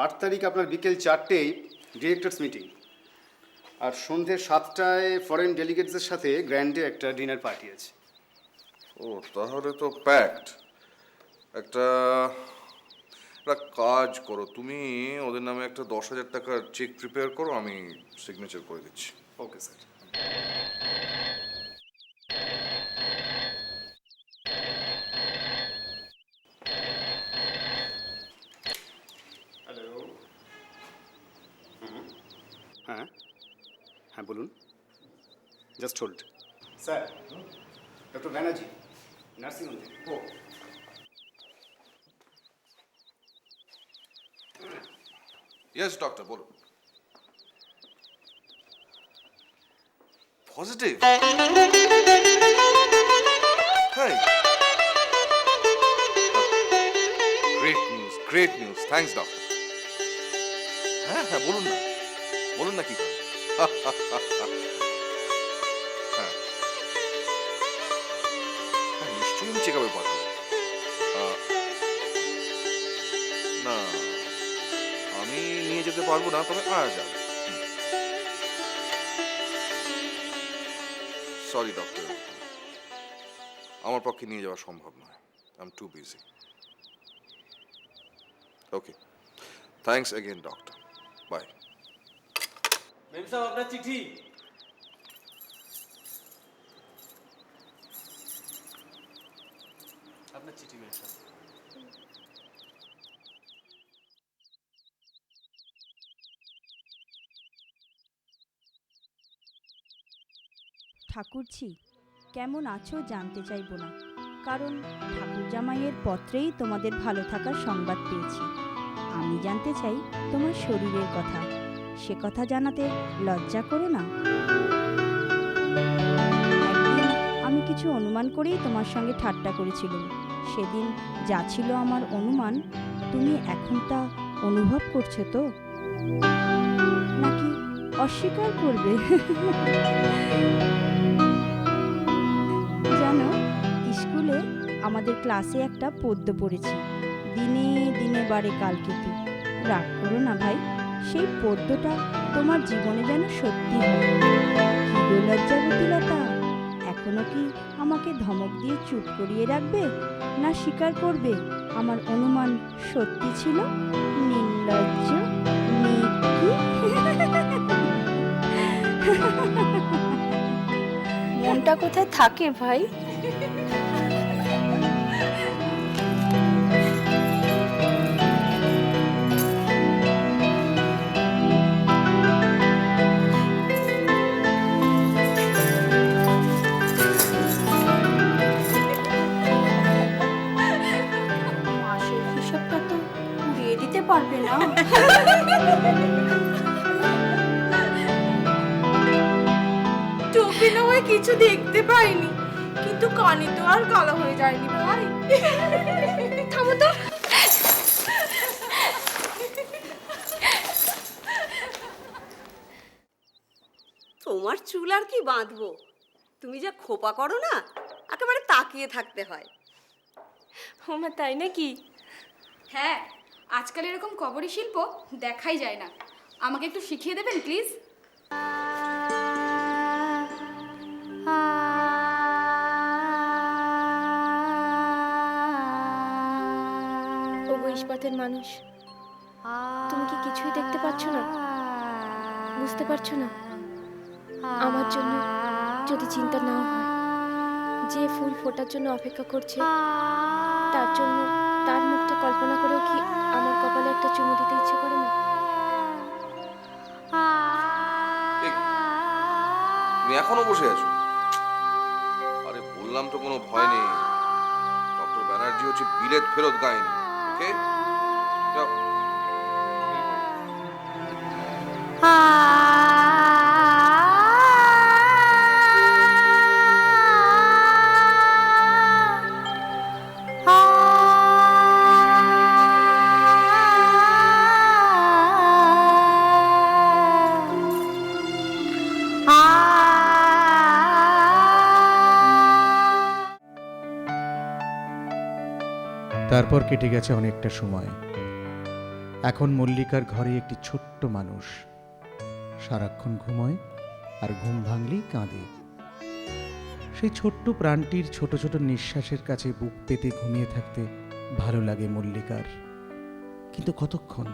8 তারিখ আপনার বিকেল 4টেয় ডিরেক্টরস মিটিং, আর সন্ধ্যে 7টায় ফরেন ডেলিগেটসদের সাথে গ্র্যান্ডে একটা ডিনার পার্টি আছে। ও তাহলে তো প্যাকড। একটা একটা কাজ করো, তুমি ওদের নামে একটা 10,000 টাকার চেক প্রিপেয়ার করো, আমি সিগনেচার করে দিচ্ছি। Okay sir. হ্যালো। হ্যাঁ হ্যাঁ বলুন। Just hold. Sir, doctor Banerjee nursing home থেকে। ও ইয়েস ডক্টর, বলুন। Positive? Hi, great news, thanks doctor. হ্যাঁ হ্যাঁ, বলুন না, বলুন না কি করে। হ্যাঁ হ্যাঁ, নিশ্চয়ই আমি চেক আপে পাঠাবো। না, আমি নিয়ে যেতে পারবো না, তবে যাবে। সরি ডক্টর, আমার পক্ষে নিয়ে যাওয়া সম্ভব নয়। I am too busy. Okay, thanks again doctor, bye. Memsahib, আপনার চিঠি। আপনার চিঠি মেম সাহেব। ঠাকুরছি, কেমন আছো জানতে চাইবো না, কারণ ঠাকুর জামাইয়ের পত্রেই তোমাদের ভালো থাকার সংবাদ পেয়েছি। আমি জানতে চাই তোমার শরীরের কথা, সে কথা জানাতে লজ্জা করো না। একদিন আমি কিছু অনুমান করেই তোমার সঙ্গে ঠাট্টা করেছিলাম। সেদিন যা ছিল আমার অনুমান, তুমি এখন তা অনুভব করছো তো, নাকি অস্বীকার করবে? জানো, স্কুলে আমাদের ক্লাসে একটা পদ্য পড়েছি, দিনে দিনে বাড়ে কালকেতু। রাগ করো না ভাই, সেই পদ্যটা তোমার জীবনে যেন সত্যি হয়। কি গো লজ্জাবতী লতা, এখনো কি আমাকে ধমক দিয়ে চুপ করিয়ে রাখবে, না স্বীকার করবে আমার অনুমান সত্যি ছিল? নির্লজ্জ মেয়ে। মনটা কোথায় থাকে ভাই? মাসের হিসাবটা তো দিয়ে দিতে পারবে না? চোখে না হয় কিছু দেখতে পাইনি, কিন্তু কানে তো আর কালো হয়ে যায়নি ভাই। থামো তো। তোমার চুল আর কি বাঁধবো, তুমি যা খোপা করো না, একেবারে তাকিয়ে থাকতে হয়। ওমা, তাই নাকি? হ্যাঁ, আজকাল এরকম কবরী শিল্প দেখাই যায় না। আমাকে একটু শিখিয়ে দেবেন প্লিজ? ওগো ইস্পাতের মানুষ, তুমি কি কিছুই দেখতে পাচ্ছ না, বুঝতে পারছো না? আমার জন্য যদি চিন্তা না হয়, যে ফুল ফোটার জন্য অপেক্ষা করছে, তার জন্য তার মুখটা কল্পনা করেও কি আমার কপালে একটা চুমু দিতে ইচ্ছে করে না? তুমি এখনো বসে আছো? আরে বললাম তো কোনো ভয় নেই, ডক্টর ব্যানার্জি হচ্ছে বিলেত ফেরত গায়নি। ওকে, যাও। তারপর কেটে গেছে অনেকটা সময়। এখন মল্লিকার ঘরে একটি ছোট্ট মানুষ, সারাক্ষণ ঘুমোয় আর ঘুম ভাঙলেই কাঁদে। সেই ছোট্ট প্রাণটির ছোট ছোট নিঃশ্বাসের কাছে বুক পেতে ঘুমিয়ে থাকতে ভালো লাগে মল্লিকার, কিন্তু কতক্ষণ?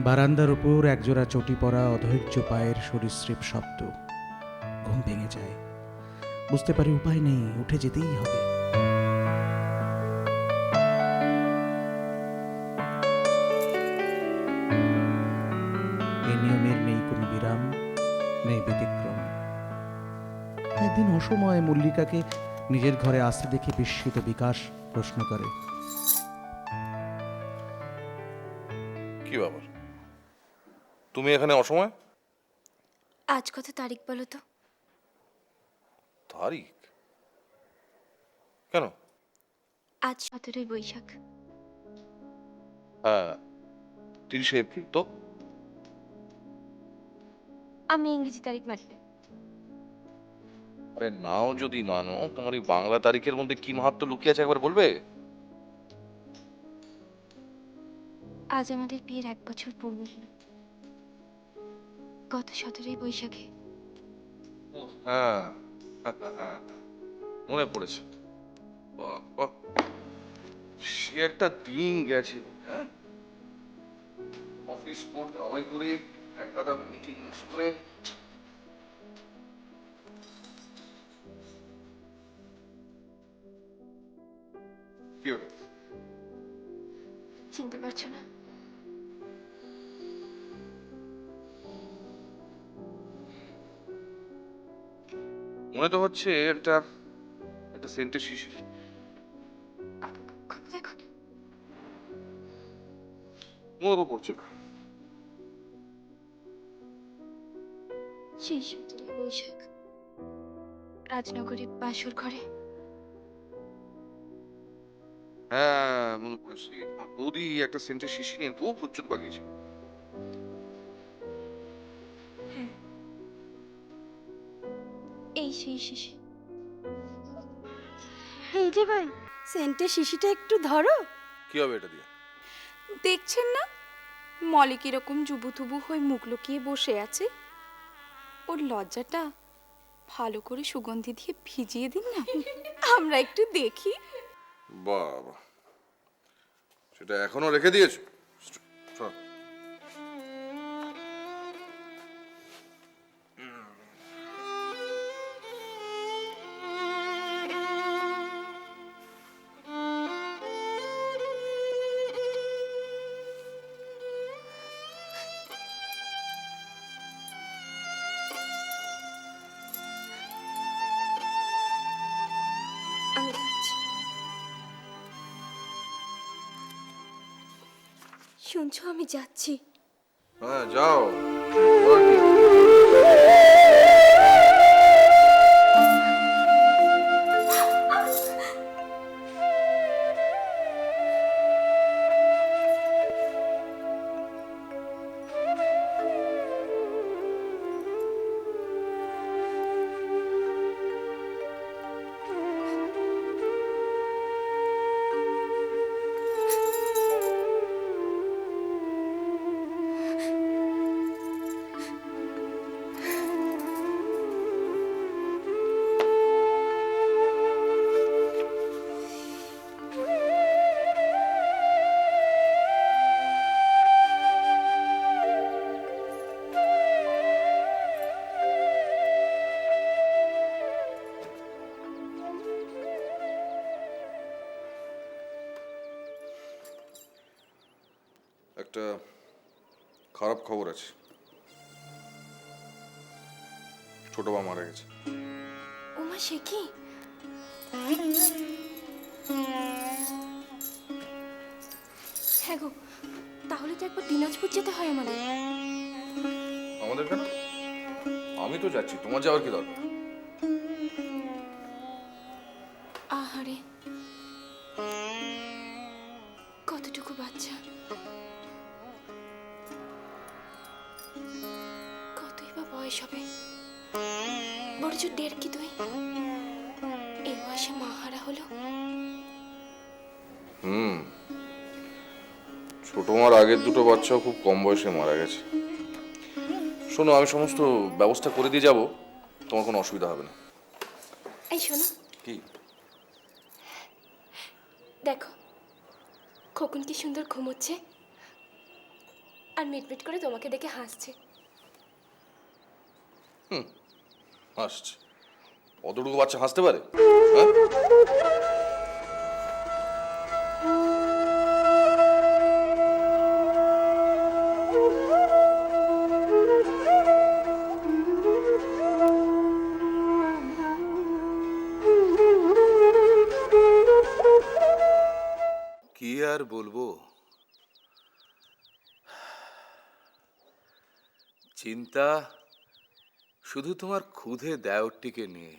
বারান্দার ওপর একজোড়া চটি পরা অধৈর্য পায়ের সরীসৃপ শব্দ। ঘুম ভেঙে যায়, বুঝতে পারে উপায় নেই, উঠে যেতেই হবে। এই নিয়মের নেই কোনো বিরাম, নেই ব্যতিক্রম। একদিন অসময়ে মল্লিকাকে নিজের ঘরে আসতে দেখে বিস্মিত বিকাশ প্রশ্ন করে, কি ব্যাপার, তুমি এখানে অসময়? আজ কত তারিখ বলো তো? তারিখ? কেন? আজ 17ই বৈশাখ। হ্যাঁ, 30শে এপ্রিল তো। আমি ইংরেজি তারিখ মানি না। আরে নাও যদি মানো, তোমার এই বাংলা তারিখের মধ্যে কি মাহাত্ম্য লুকিয়ে আছে একবার বলবে? আজ আমাদের বিয়ের 1 বছর পূর্ণ হলো। গত 17ই বৈশাখে। হ্যাঁ, মনে পড়েছে। বাবা, সে একটা দিন গেছে। হ্যাঁ, অফিস কোর্ট দাওয়াই করে একটা মিটিং করে কি হলো? চিনতে পারছো না? মনে তো হচ্ছে একটা একটা সেন্টের শিশি। দেখো, মনে তো পড়ছে না। সেই 17ই বৈশাখ রাজনগরের বাসর ঘরে। হ্যাঁ, মনে পড়েছে। বৌদি একটা সেন্টের শিশি নিয়ে খুব প্রচুর বাগিয়েছে। এই সেই শিশি। এই যে ভাই, সেন্টের শিশিটা একটু ধরো। কি হবে এটা দিয়ে? দেখছেন না মলি কিরকম জুবুথুবু হয়ে মুখ লুকিয়ে বসে আছে? ওর লজ্জাটা ভালো করে সুগন্ধি দিয়ে ভিজিয়ে দিন না, আমরা একটু দেখি। বাবা, সেটা এখনো রেখে দিয়েছো? চল। আমি যাচ্ছি। শুনছো, আমি যাচ্ছি। হ্যাঁ, যাও। একটা খারাপ খবর আছে, ছোট মা মারা গেছে। ওমা, সে কি? হ্যাঁ গো, তাহলে তো একবার দিনাজপুর যেতে হয় আমাদের। আমাদের কেন? আমি তো যাচ্ছি, তোমার যাওয়ার কি দরকার? আহারে, কতটুকু বাচ্চা, কতই বা বয়স হবে? বড় জোর 1.5 কি 2? এই বয়সে মা হারা হলো। ছোট মার আগের দুটো বাচ্চাও খুব কম বয়সে মারা গেছে। শোনো, আমি সমস্ত ব্যবস্থা করে দিয়ে যাব, তোমার কোনো অসুবিধা হবে না। এই শোনো, কি? দেখো খোকন কি সুন্দর ঘুমোচ্ছে আর মিটমিট করে তোমাকে দেখে হাসছে। হাসছে? অতটুকু বাচ্চা হাসতে পারে? হ্যাঁ? কি আর বলবো, চিন্তা শুধু তোমার ক্ষুধে দেওরটিকে নিয়ে।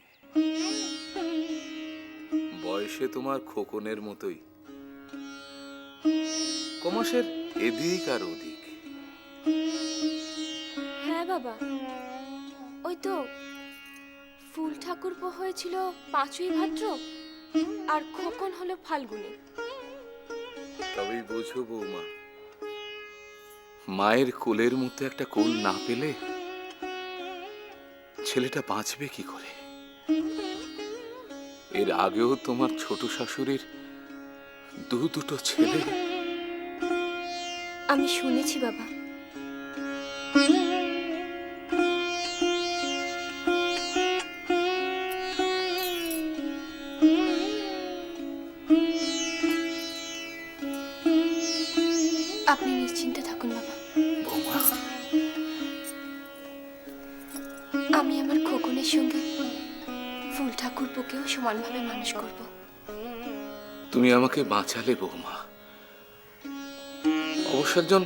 বয়সে তোমার খোকনের মতোই, কমাসের এদিক আর ওদিক। হ্যাঁ বাবা, ওই তো ফুল ঠাকুরপো হয়েছিল 5ই ভাদ্র আর খোকন হলো ফাল্গুনে। তবেই বোঝো বৌমা, মায়ের কোলের মধ্যে একটা কোল না পেলে ছেলেটা বাঁচবে কি করে। এর আগেও তোমার ছোট শাশুড়ির দুটো ছেলে। আমি শুনেছি বাবা। আপনি নিশ্চিন্তে থাকুন বাবা। বৌমা, আমি আমার খোকনের সঙ্গে ফুল ঠাকুরপোকেও সমানভাবে মানুষ করব। তুমি আমাকে বাঁচালে বৌমা। অবশ্য একজন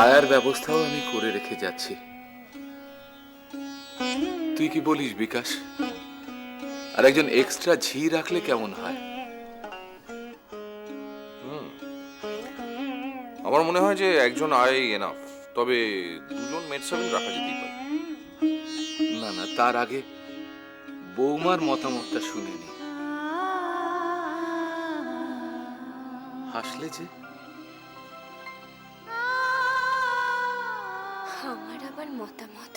আয়ার ব্যবস্থাও আমি করে রেখে যাচ্ছি। তুই কি বলিস বিকাশ? আর একজন এক্সট্রা ঝি রাখলে কেমন হয়? আমার মনে হয় যে একজন আয় এনাফ, তবে দুজন মেড সার্ভেন্ট রাখা যেতেই পারে। না না, তার আগে বৌমার মতামতটা শুনে নি। হাসলে যে? আমার আবার মতামত?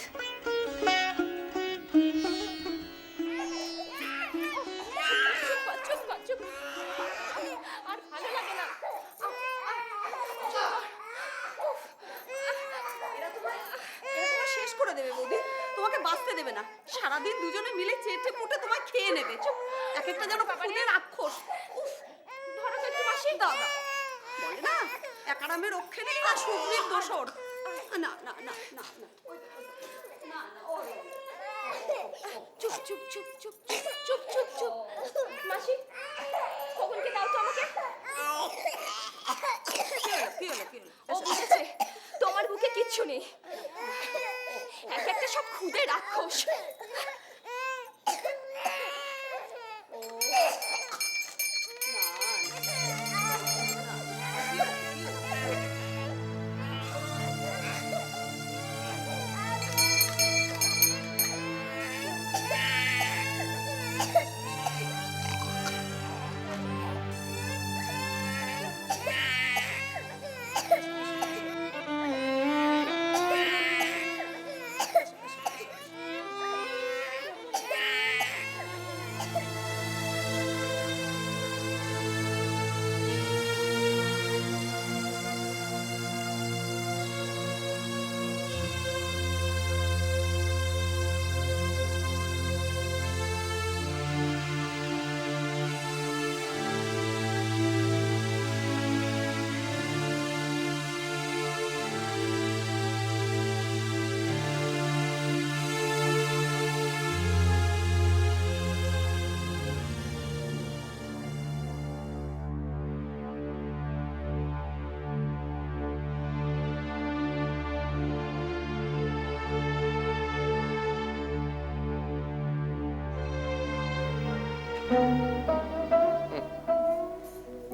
আর ভালো লাগে না। এরা তোমার শেষ করে দেবে বৌদি, তোমাকে বাঁচতে দেবে না। সারাদিন দুজনে মিলে চেটে পুটে তোমায় খেয়ে নেবে। চুপ, এক একটা যেন খুনে রাক্ষস। উফ, ধরো তো একটু মাসি। দাদা বলে না, একারামে রক্ষে নেই না সুগ্রীব দোসর। না না না না না না না, চুপ চুপ চুপ চুপ চুপ চুপ চুপ। মাসি, খোকনকে দাও তো আমাকে। কি হলো কি হলো? ও বুঝেছে, তোমার বুকে কিচ্ছু নেই। এক একটা সব খুদে রাক্ষস।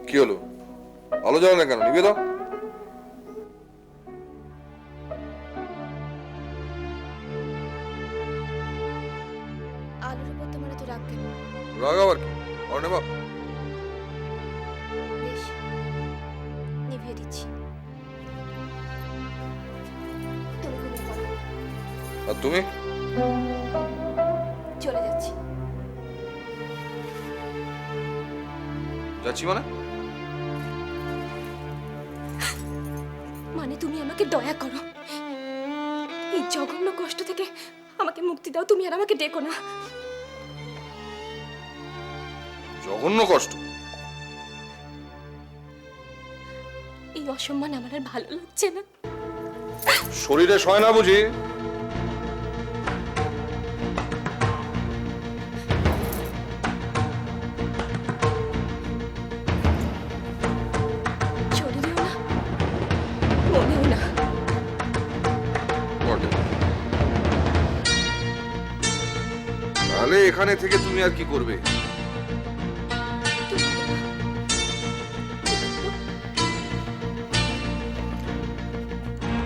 কি হলো? আলো জ্বালে না কেন? নিভে দাও। আলুর উপর তোমার এত রাগ কেন? রাগ আবার কি? আর নেবা? বেশ, নিভিয়ে দিচ্ছি। তুমি? চলে যাচ্ছি। যাচ্ছি মানে? মানে তুমি আমাকে দয়া করো, এই জঘন্য কষ্ট থেকে আমাকে মুক্তি দাও, তুমি আর আমাকে ডেকো না। জঘন্য কষ্ট? এই অসম্মান আমার আর ভালো লাগছে না। শরীরে সয় না বুঝি? শরীরেও না, মনেও না। বটে। তাহলে এখানে থেকে তুমি আর কি করবে?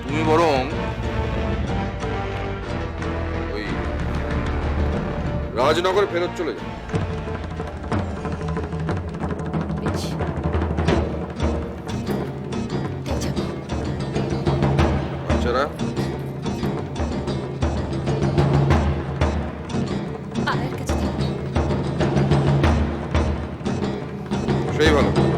তুমি বরং ওই রাজনগরে ফেরত চলে যাও। বেশ, তাই যাবো। বাচ্চারা আয়ের কাছে থাকবে। সেই ভালো।